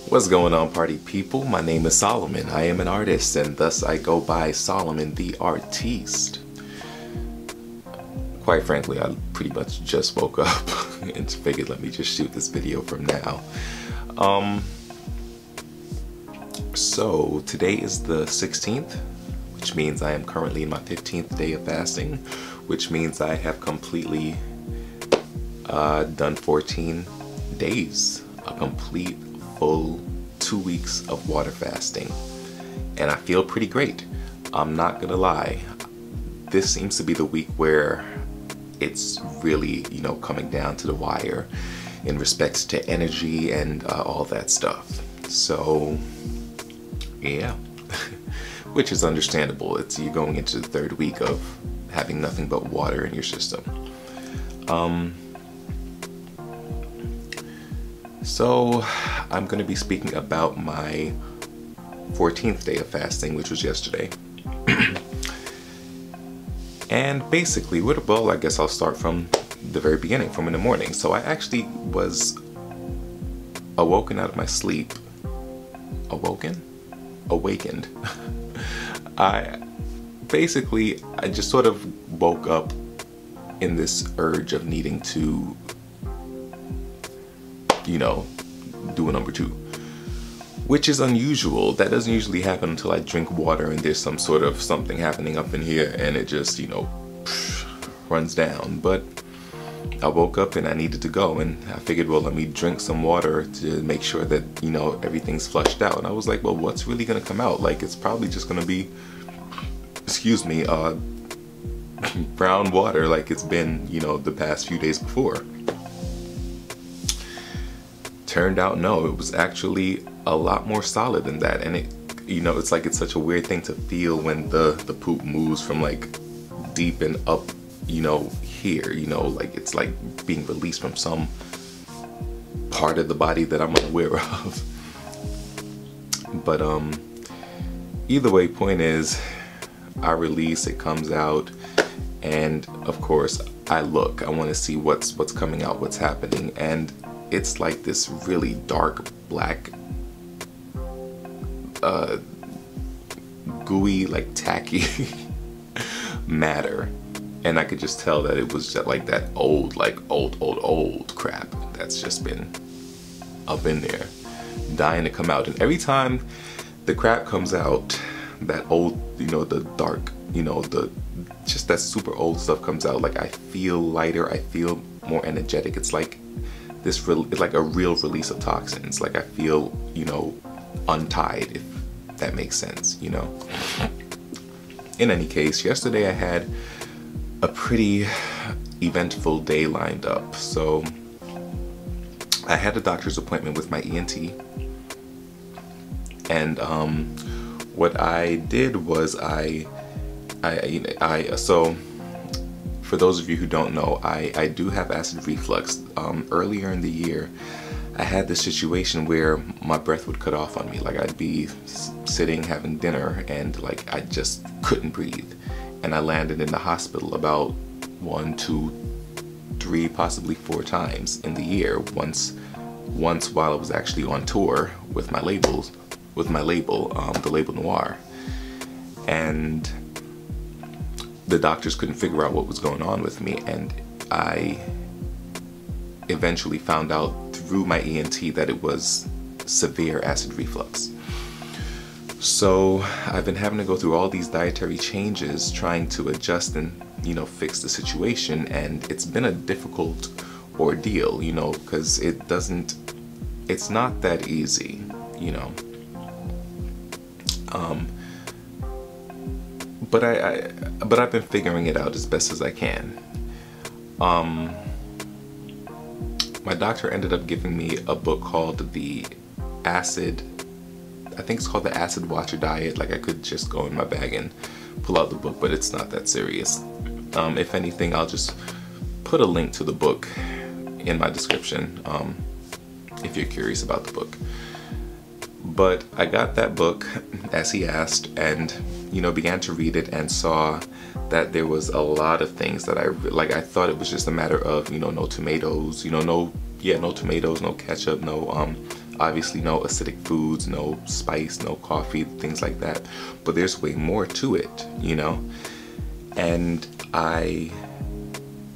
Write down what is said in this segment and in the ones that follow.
What's going on, party people? My name is Solomon. I am an artist, and thus I go by Solomon the Artiste. Quite frankly, I pretty much just woke up and figured let me just shoot this video from now. So today is the 16th, which means I am currently in my 15th day of fasting, which means I have completely done 14 days, a complete full 2 weeks of water fasting, and I feel pretty great. I'm not gonna lie, this seems to be the week where it's really, you know, coming down to the wire in respects to energy and all that stuff. So yeah, which is understandable. It's you going into the third week of having nothing but water in your system. So I'm going to be speaking about my 14th day of fasting, which was yesterday. And basically, well, I guess I'll start from the very beginning, from in the morning. So I actually was awoken out of my sleep. Awakened. I just sort of woke up in this urge of needing to, you know, do a number 2, which is unusual. That doesn't usually happen until I drink water and there's some sort of something happening up in here and it just, you know, runs down. But I woke up and I needed to go, and I figured, well, let me drink some water to make sure that, you know, everything's flushed out. And I was like, well, what's really gonna come out? Like, it's probably just gonna be, excuse me, brown water like it's been, you know, the past few days before. Turned out no, it was actually a lot more solid than that. And it, you know, it's like, it's such a weird thing to feel when the poop moves from like deep and up, you know, here, you know, like it's like being released from some part of the body that I'm unaware of. But either way, point is, I release, it comes out, and of course I want to see what's coming out, what's happening, and it's like this really dark black gooey, like tacky matter. And I could just tell that it was just like that old crap that's just been up in there, dying to come out. And every time the crap comes out, that old, you know, the dark, you know, just that super old stuff comes out, like I feel lighter, I feel more energetic. It's like it's like a real release of toxins. Like I feel, you know, untied, if that makes sense, you know. In any case, yesterday I had a pretty eventful day lined up. So I had a doctor's appointment with my ENT, and what I did was so for those of you who don't know, I do have acid reflux. Earlier in the year, I had this situation where my breath would cut off on me. Like I'd be sitting having dinner and like I just couldn't breathe. And I landed in the hospital about 1, 2, 3, possibly 4 times in the year. Once while I was actually on tour with my label, the Label Noir. And the doctors couldn't figure out what was going on with me, and I eventually found out through my ENT that it was severe acid reflux. So I've been having to go through all these dietary changes, trying to adjust and, you know, fix the situation, and it's been a difficult ordeal, you know, because it's not that easy, you know. But I've been figuring it out as best as I can. My doctor ended up giving me a book called the Acid, I think it's called the Acid Watcher Diet. Like I could just go in my bag and pull out the book, but it's not that serious. If anything, I'll just put a link to the book in my description if you're curious about the book. But I got that book as he asked, and, you know, began to read it and saw that there was a lot of things that I thought it was just a matter of, you know, no tomatoes, you know, no tomatoes, no ketchup, no Obviously no acidic foods, no spice, no coffee, things like that. But there's way more to it, you know? And I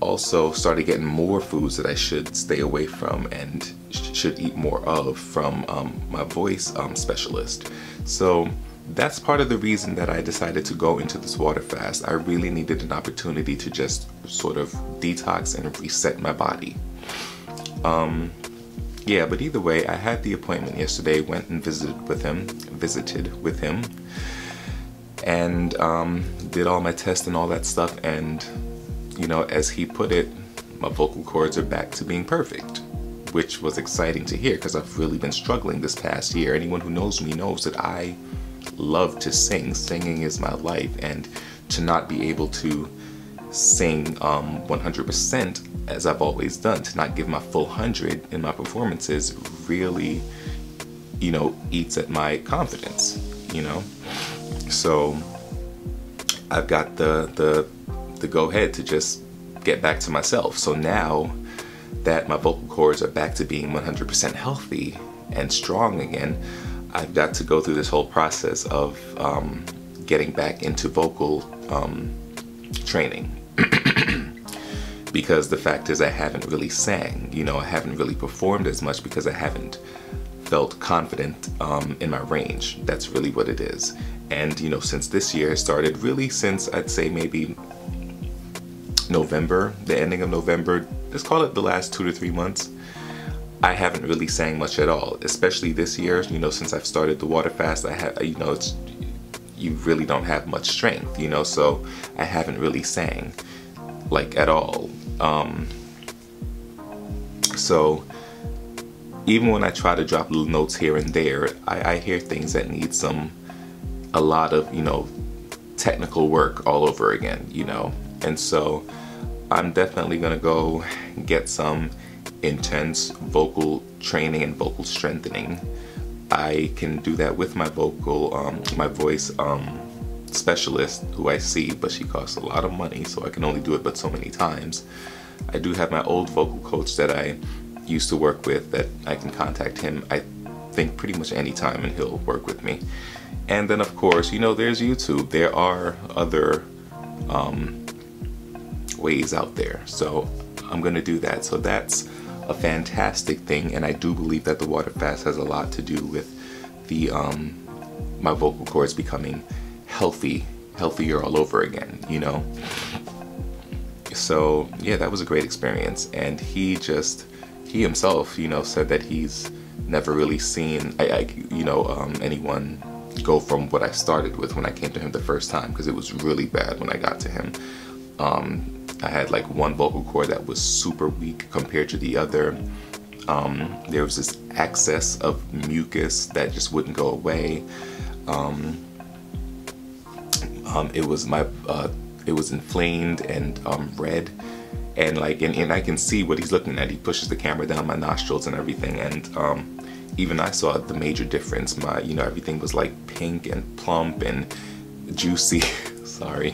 also started getting more foods that I should stay away from and should eat more of from my voice specialist. So that's part of the reason that I decided to go into this water fast. I really needed an opportunity to just sort of detox and reset my body. Yeah, but either way, I had the appointment yesterday, went and visited with him, and did all my tests and all that stuff. And, you know, as he put it, my vocal cords are back to being perfect, which was exciting to hear because I've really been struggling this past year. Anyone who knows me knows that I love to sing. Singing is my life, and to not be able to sing 100% as I've always done, to not give my full 100 in my performances really, you know, eats at my confidence, you know. So I've got the go ahead to just get back to myself. So now that my vocal cords are back to being 100% healthy and strong again, I've got to go through this whole process of getting back into vocal training. Because the fact is I haven't really sang, you know, I haven't really performed as much because I haven't felt confident in my range. That's really what it is. And, you know, since this year started, really since I'd say maybe November, the ending of November, let's call it the last 2 to 3 months, I haven't really sang much at all. Especially this year, you know, since I've started the water fast, I have, you know, you really don't have much strength, you know, so I haven't really sang like at all. So even when I try to drop little notes here and there, I hear things that need a lot of, you know, technical work all over again, you know. And so I'm definitely gonna go get some intense vocal training and vocal strengthening. I can do that with my voice specialist who I see, but she costs a lot of money, so I can only do it but so many times. I do have my old vocal coach that I used to work with that I can contact him, I think, pretty much any time, and he'll work with me. And then of course, you know, there's YouTube. There are other ways out there, so I'm gonna do that. So that's a fantastic thing, and I do believe that the water fast has a lot to do with the my vocal cords becoming healthier all over again, you know. So yeah, that was a great experience. And he himself, you know, said that he's never really seen anyone go from what I started with when I came to him the first time, because it was really bad when I got to him. I had like one vocal cord that was super weak compared to the other. There was this excess of mucus that just wouldn't go away. It was inflamed and red, and I can see what he's looking at. He pushes the camera down my nostrils and everything, and even I saw the major difference. Everything was like pink and plump and juicy. Sorry,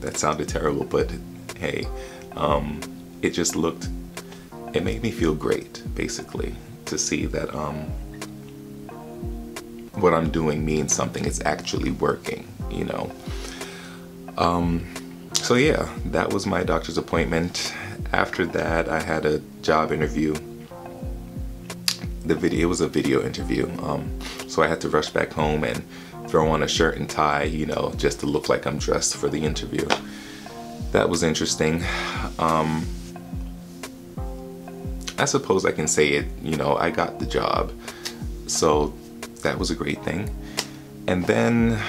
that sounded terrible, but hey, it made me feel great, basically, to see that what I'm doing means something. It's actually working, you know. So yeah, that was my doctor's appointment. After that, I had a job interview. It was a video interview, so I had to rush back home and throw on a shirt and tie, you know, just to look like I'm dressed for the interview. That was interesting. I suppose I can say it, you know, I got the job, so that was a great thing. And then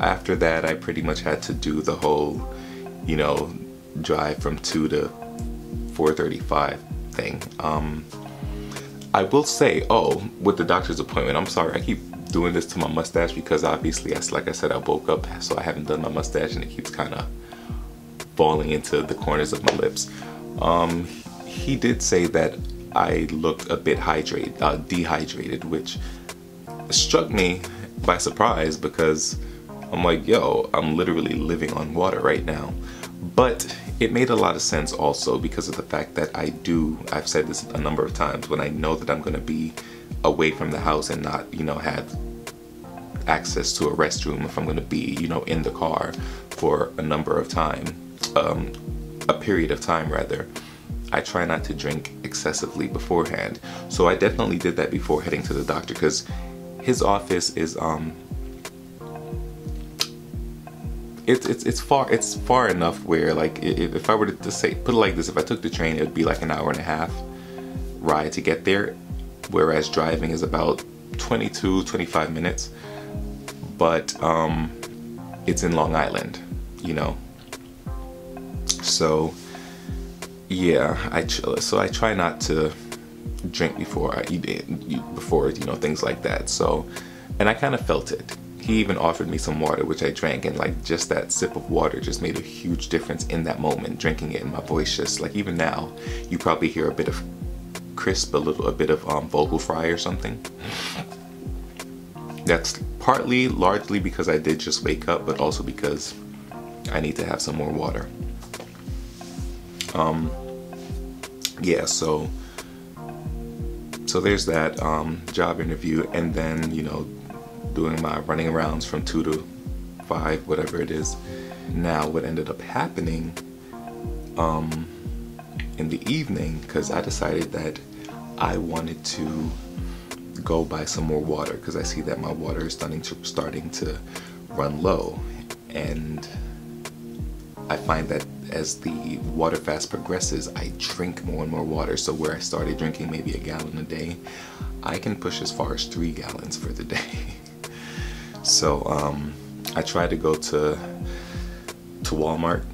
after that, I pretty much had to do the whole, you know, drive from 2 to 4:35 thing. I will say, with the doctor's appointment, I'm sorry, I keep doing this to my mustache because obviously, like I said, I woke up, so I haven't done my mustache and it keeps kind of falling into the corners of my lips. He did say that I looked a bit dehydrated, which struck me by surprise because I'm like, yo, I'm literally living on water right now. But it made a lot of sense also because of the fact that I've said this a number of times, when I know that I'm going to be away from the house and not, you know, have access to a restroom if I'm going to be, you know, in the car for a number of time, a period of time rather, I try not to drink excessively beforehand. So I definitely did that before heading to the doctor, because his office is it's far enough where, like, if I were to say, put it like this, if I took the train, it would be like an hour and a half ride to get there, whereas driving is about 22-25 minutes. But it's in Long Island, you know, so yeah, I try not to drink before I eat, before, you know, things like that. So, and I kind of felt it. He even offered me some water, which I drank, and like just that sip of water just made a huge difference in that moment. Drinking it, and my voice just, like, even now you probably hear a bit of crisp, a bit of vocal fry or something. That's largely because I did just wake up, but also because I need to have some more water. Yeah, so there's that job interview, and then, you know, doing my running arounds from 2 to 5, whatever it is. Now, what ended up happening in the evening, because I decided that I wanted to go buy some more water, because I see that my water is starting to run low, and I find that as the water fast progresses, I drink more and more water. So where I started drinking maybe a gallon a day, I can push as far as 3 gallons for the day. So I tried to go to Walmart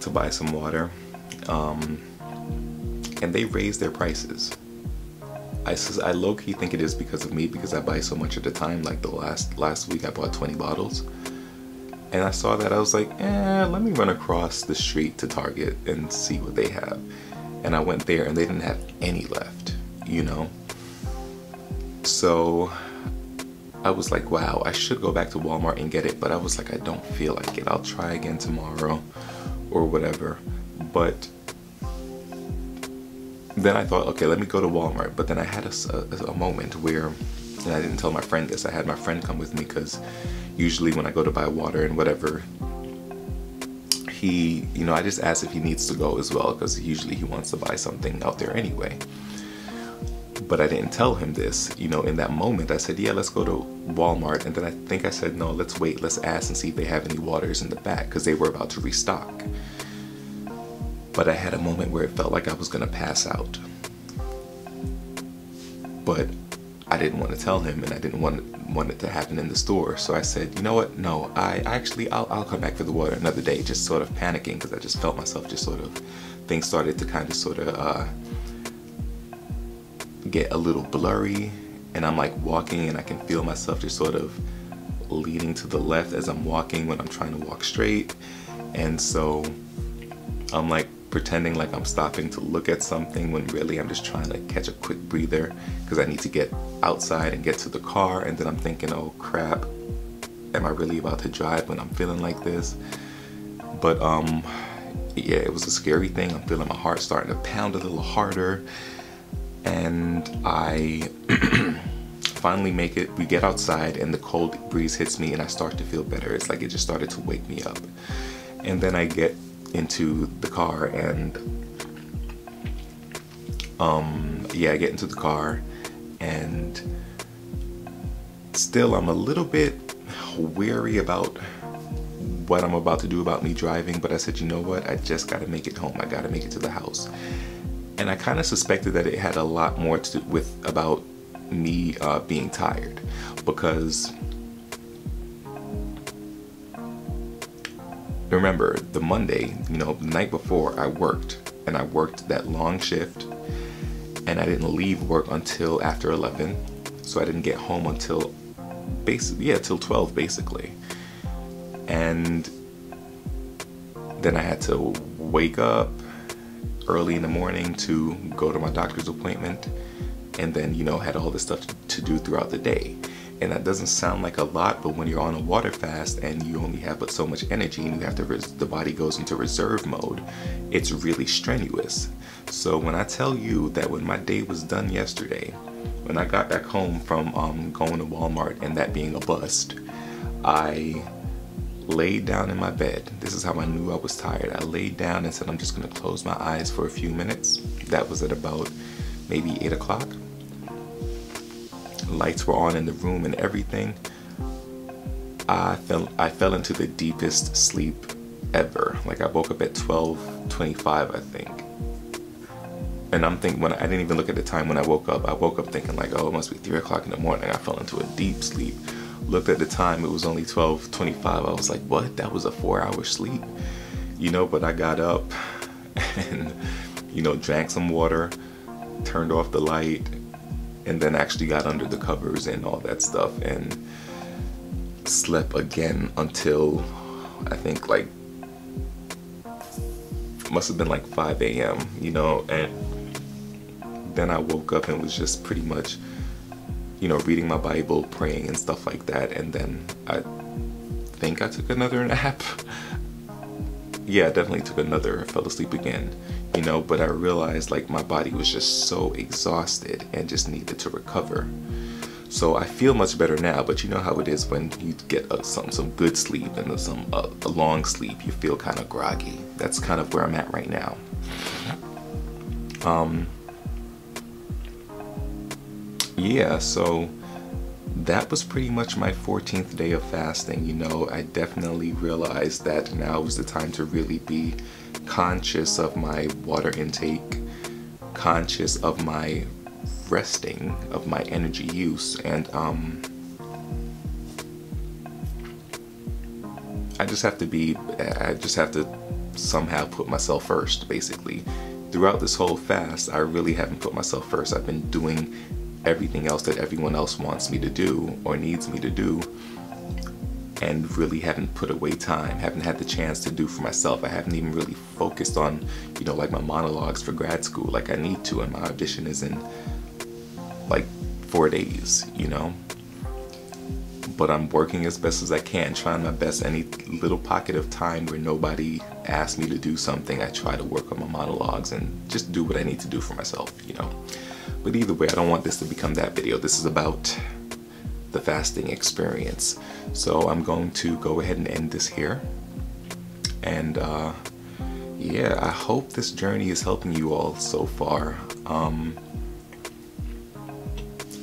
to buy some water, and they raised their prices. I low-key think it is because of me, because I buy so much at a time. Like the last week I bought 20 bottles, and I saw that, I was like, let me run across the street to Target and see what they have. And I went there and they didn't have any left, you know. So I was like, wow, I should go back to Walmart and get it, but I was like, I don't feel like it. I'll try again tomorrow or whatever. But then I thought, okay, let me go to Walmart. But then I had a moment where, and I didn't tell my friend this, I had my friend come with me, because usually when I go to buy water and whatever, he, you know, I just ask if he needs to go as well, because usually he wants to buy something out there anyway. But I didn't tell him this, you know, in that moment. I said, yeah, let's go to Walmart. And then I think I said, no, let's wait, let's ask and see if they have any waters in the back, because they were about to restock. But I had a moment where it felt like I was gonna pass out. But I didn't want to tell him, and I didn't want it to happen in the store. So I said, you know what, no, I'll come back for the water another day, just sort of panicking, because I just felt myself just sort of, things started to kind of sort of get a little blurry, and I'm like walking and I can feel myself just sort of leaning to the left as I'm walking when I'm trying to walk straight. And so I'm like pretending like I'm stopping to look at something, when really I'm just trying to catch a quick breather, because I need to get outside and get to the car. And then I'm thinking, oh crap, am I really about to drive when I'm feeling like this? But yeah, it was a scary thing. I'm feeling my heart starting to pound a little harder, and I finally make it. We get outside and the cold breeze hits me and I start to feel better. It's like it just started to wake me up. And then I get into the car, and yeah, I get into the car, and still I'm a little bit weary about what I'm about to do about me driving. But I said, you know what, I just gotta make it home. I gotta make it to the house. And I kind of suspected that it had a lot more to do with about me being tired, because remember the Monday, you know, the night before I worked, and I worked that long shift, and I didn't leave work until after 11, so I didn't get home until till 12 basically. And then I had to wake up early in the morning to go to my doctor's appointment, and then, you know, had all this stuff to do throughout the day. And that doesn't sound like a lot, but when you're on a water fast and you only have but so much energy, and you have to the body goes into reserve mode, it's really strenuous. So when I tell you that when my day was done yesterday, When I got back home from going to Walmart and that being a bust, I laid down in my bed. This is how I knew I was tired. I laid down and said, I'm just gonna close my eyes for a few minutes. That was at about maybe 8 o'clock. Lights were on in the room and everything. I fell into the deepest sleep ever. Like I woke up at 12:25, I think. And I'm thinking, when I didn't even look at the time when I woke up thinking like, oh, it must be 3 o'clock in the morning. I fell into a deep sleep. Looked at the time, it was only 12:25. I was like, what? That was a 4-hour sleep? You know, but I got up and, you know, drank some water, turned off the light, and then actually got under the covers and all that stuff and slept again until I think like, must have been like 5 a.m., you know, and then I woke up and was just pretty much, you know, reading my Bible, praying and stuff like that. And then I think I took another nap. Yeah, I definitely took another, fell asleep again, you know, but I realized like my body was just so exhausted and just needed to recover. So I feel much better now, but you know how it is when you get some good sleep and a long sleep, you feel kind of groggy. That's kind of where I'm at right now. Yeah, so that was pretty much my 14th day of fasting. You know, I definitely realized that now was the time to really be conscious of my water intake, conscious of my resting, of my energy use, and I just have to somehow put myself first, basically. Throughout this whole fast, I really haven't put myself first. I've been doing everything else that everyone else wants me to do or needs me to do, and really haven't put away time, haven't had the chance to do for myself. I haven't even really focused on, you know, like my monologues for grad school like I need to, and my audition is in like 4 days, you know. But I'm working as best as I can, trying my best. Any little pocket of time where nobody asks me to do something, I try to work on my monologues and just do what I need to do for myself, you know. But either way, I don't want this to become that video. This is about the fasting experience. So I'm going to go ahead and end this here. And yeah, I hope this journey is helping you all so far.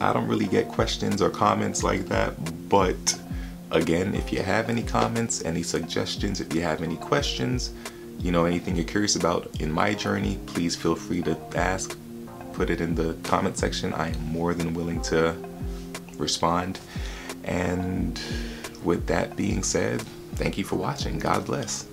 I don't really get questions or comments like that, but again, if you have any comments, any suggestions, if you have any questions, you know, anything you're curious about in my journey, please feel free to ask. Put it in the comment section. I am more than willing to respond. And with that being said, thank you for watching. God bless.